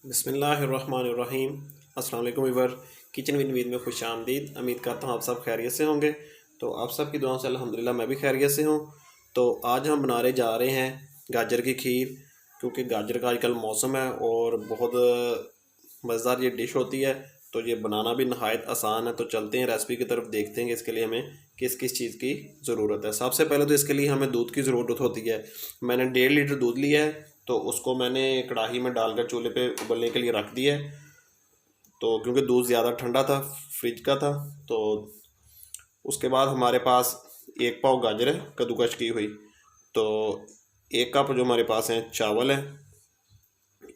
बिस्मिल्लाहिर्रहमानिर्रहीम। अस्सलाम वालेकुम वीवर। किचन विद मीद में खुश आमदीद। उम्मीद करता हूँ आप सब खैरियत से होंगे। तो आप सब की दुआओं से अल्हम्दुलिल्लाह मैं भी खैरियत से हूँ। तो आज हम बनाने जा रहे हैं गाजर की खीर, क्योंकि गाजर का आजकल मौसम है और बहुत मज़ेदार ये डिश होती है। तो ये बनाना भी नहायत आसान है। तो चलते हैं रेसिपी की तरफ, देखते हैं कि इसके लिए हमें किस किस चीज़ की ज़रूरत है। सबसे पहले तो इसके लिए हमें दूध की ज़रूरत होती है। मैंने 1.5 लीटर दूध लिया है, तो उसको मैंने कढ़ाई में डालकर चूल्हे पे उबलने के लिए रख दिया है। तो क्योंकि दूध ज़्यादा ठंडा था, फ्रिज का था। तो उसके बाद हमारे पास 1 पाव गाजर है कद्दूकश की हुई। तो 1 कप जो हमारे पास है चावल है।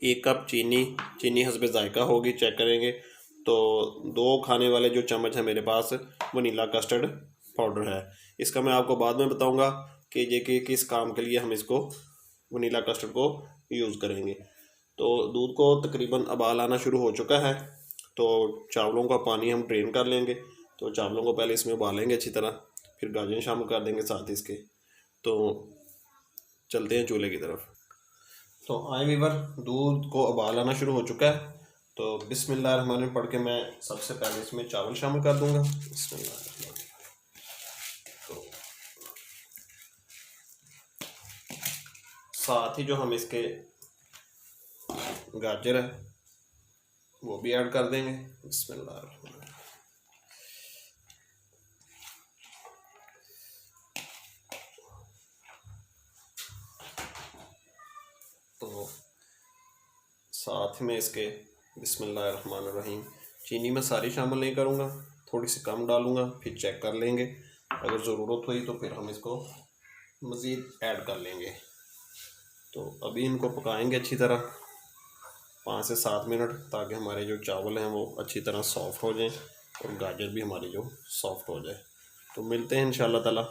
1 कप चीनी, चीनी हस्बे ज़ायका होगी, चेक करेंगे। तो 2 खाने वाले जो चम्मच है मेरे पास वनीला कस्टर्ड पाउडर है। इसका मैं आपको बाद में बताऊंगा कि ये कि किस काम के लिए हम इसको वनीला कस्टर्ड को यूज़ करेंगे। तो दूध को तकरीबन उबाल आना शुरू हो चुका है। तो चावलों का पानी हम ड्रेन कर लेंगे। तो चावलों को पहले इसमें उबालेंगे अच्छी तरह, फिर गाजरें शामिल कर देंगे साथ इसके। तो चलते हैं चूल्हे की तरफ। तो आए वीवर, दूध को उबाल आना शुरू हो चुका है। तो बिस्मिल्लाहिर्रहमानिर्रहीम पढ़ के मैं सबसे पहले इसमें चावल शामिल कर दूंगा। बिस्मिल्लाहिर्रहमानिर्रहीम। तो साथ ही जो हम इसके गाजर है वो भी ऐड कर देंगे। बिस्मिल्लाहिर्रहमानिर्रहीम। तो साथ में इसके बिस्मिल्लाहिर्रहमानिर्रहीम चीनी मैं सारी शामिल नहीं करूँगा, थोड़ी सी कम डालूँगा, फिर चेक कर लेंगे। अगर ज़रूरत हुई तो फिर हम इसको मज़ीद ऐड कर लेंगे। तो अभी इनको पकाएंगे अच्छी तरह 5 से 7 मिनट, ताकि हमारे जो चावल हैं वो अच्छी तरह सॉफ़्ट हो जाएं और गाजर भी हमारी जो सॉफ़्ट हो जाए। तो मिलते हैं इंशाल्लाह ताला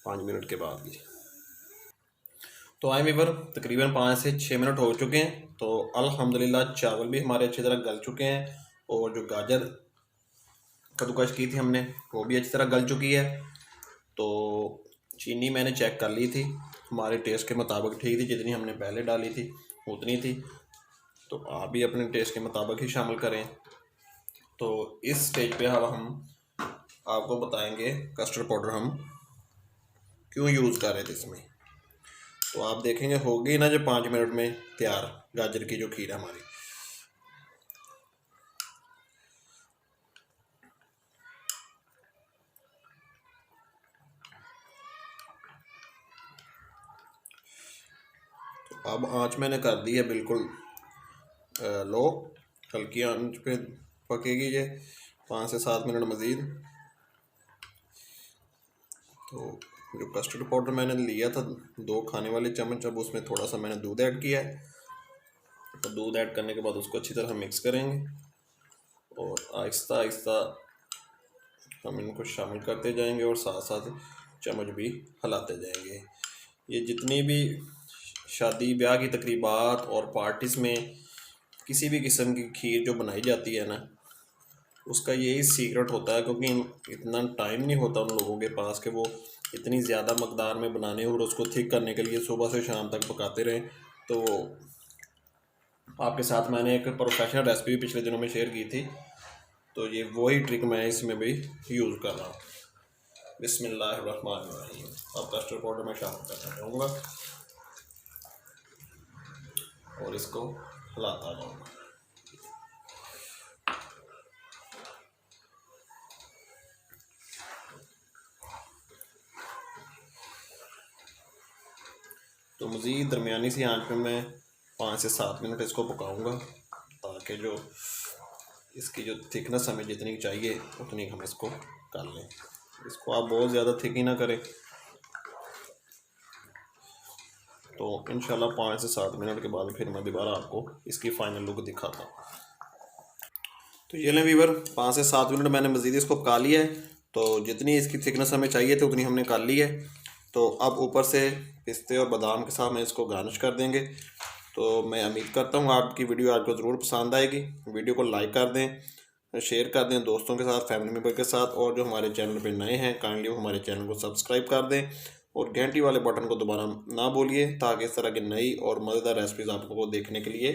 5 मिनट के बाद भी। तो आए वीवर, तकरीबन 5 से 6 मिनट हो चुके हैं। तो अल्हम्दुलिल्लाह चावल भी हमारे अच्छी तरह गल चुके हैं और जो गाजर कद्दूकश की थी हमने वो भी अच्छी तरह गल चुकी है। तो चीनी मैंने चेक कर ली थी, हमारे टेस्ट के मुताबिक ठीक थी, जितनी हमने पहले डाली थी उतनी थी। तो आप भी अपने टेस्ट के मुताबिक ही शामिल करें। तो इस स्टेज पे हम आपको बताएंगे कस्टर्ड पाउडर हम क्यों यूज़ कर रहे थे इसमें। तो आप देखेंगे हो गई ना जो 5 मिनट में तैयार गाजर की जो खीर है हमारी। तो अब आँच मैंने कर दी है बिल्कुल लो, हल्की आंच पे पकेगी ये 5 से 7 मिनट मज़ीद। तो जो कस्टर्ड पाउडर मैंने लिया था 2 खाने वाले चम्मच, अब उसमें थोड़ा सा मैंने दूध ऐड किया है। तो दूध ऐड करने के बाद उसको अच्छी तरह मिक्स करेंगे और आहिस्ता आहिस्ता हम इनको शामिल करते जाएंगे और साथ साथ चम्मच भी हिलाते जाएंगे। ये जितनी भी शादी ब्याह की तकरीबात और पार्टीज़ में किसी भी किस्म की खीर जो बनाई जाती है ना, उसका यही सीक्रेट होता है, क्योंकि इतना टाइम नहीं होता उन लोगों के पास कि वो इतनी ज़्यादा मकदार में बनाने और उसको थिक करने के लिए सुबह से शाम तक पकाते रहें। तो आपके साथ मैंने एक प्रोफेशनल रेसिपी पिछले दिनों में शेयर की थी। तो ये वही ट्रिक मैं इसमें भी यूज़ कर रहा हूँ। बिस्मिल्लाहिर्रहमानिर्रहीम। अब कस्टर्ड पाउडर मैं शामिल करना चाहूँगा और इसको हिलाता जाऊँगा। तो मज़ीद दरमियानी सी आंच पे मैं 5 से 7 मिनट इसको पकाऊंगा, ताकि जो इसकी जो थिकनेस हमें जितनी चाहिए उतनी हम इसको कर लें। इसको आप बहुत ज़्यादा थिक ही ना करें। तो इंशाल्लाह 5 से 7 मिनट के बाद फिर मैं दोबारा आपको इसकी फ़ाइनल लुक दिखाता हूँ। तो ये लें वीवर, 5 से 7 मिनट मैंने मज़ीद इसको पका लिया है। तो जितनी इसकी थिकनेस हमें चाहिए थी उतनी हमने कर ली है। तो अब ऊपर से पिस्ते और बादाम के साथ में इसको गार्निश कर देंगे। तो मैं उम्मीद करता हूँ आपकी वीडियो आपको ज़रूर पसंद आएगी। वीडियो को लाइक कर दें, शेयर कर दें दोस्तों के साथ, फैमिली मेम्बर के साथ, और जो हमारे चैनल पे नए हैं काइंडली वो हमारे चैनल को सब्सक्राइब कर दें और घंटी वाले बटन को दोबारा ना भूलिए, ताकि इस तरह की नई और मज़ेदार रेसिपीज़ आपको देखने के लिए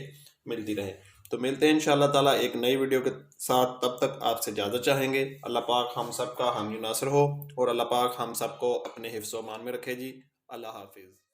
मिलती रहे। तो मिलते हैं इंशाअल्लाह ताला एक नई वीडियो के साथ। तब तक आपसे इजाज़त चाहेंगे। अल्लाह पाक हम सब का हामी नासर हो और अल्लाह पाक हम सबको अपने हिफ्ज़-ओ-मान में रखे जी। अल्लाह हाफिज़।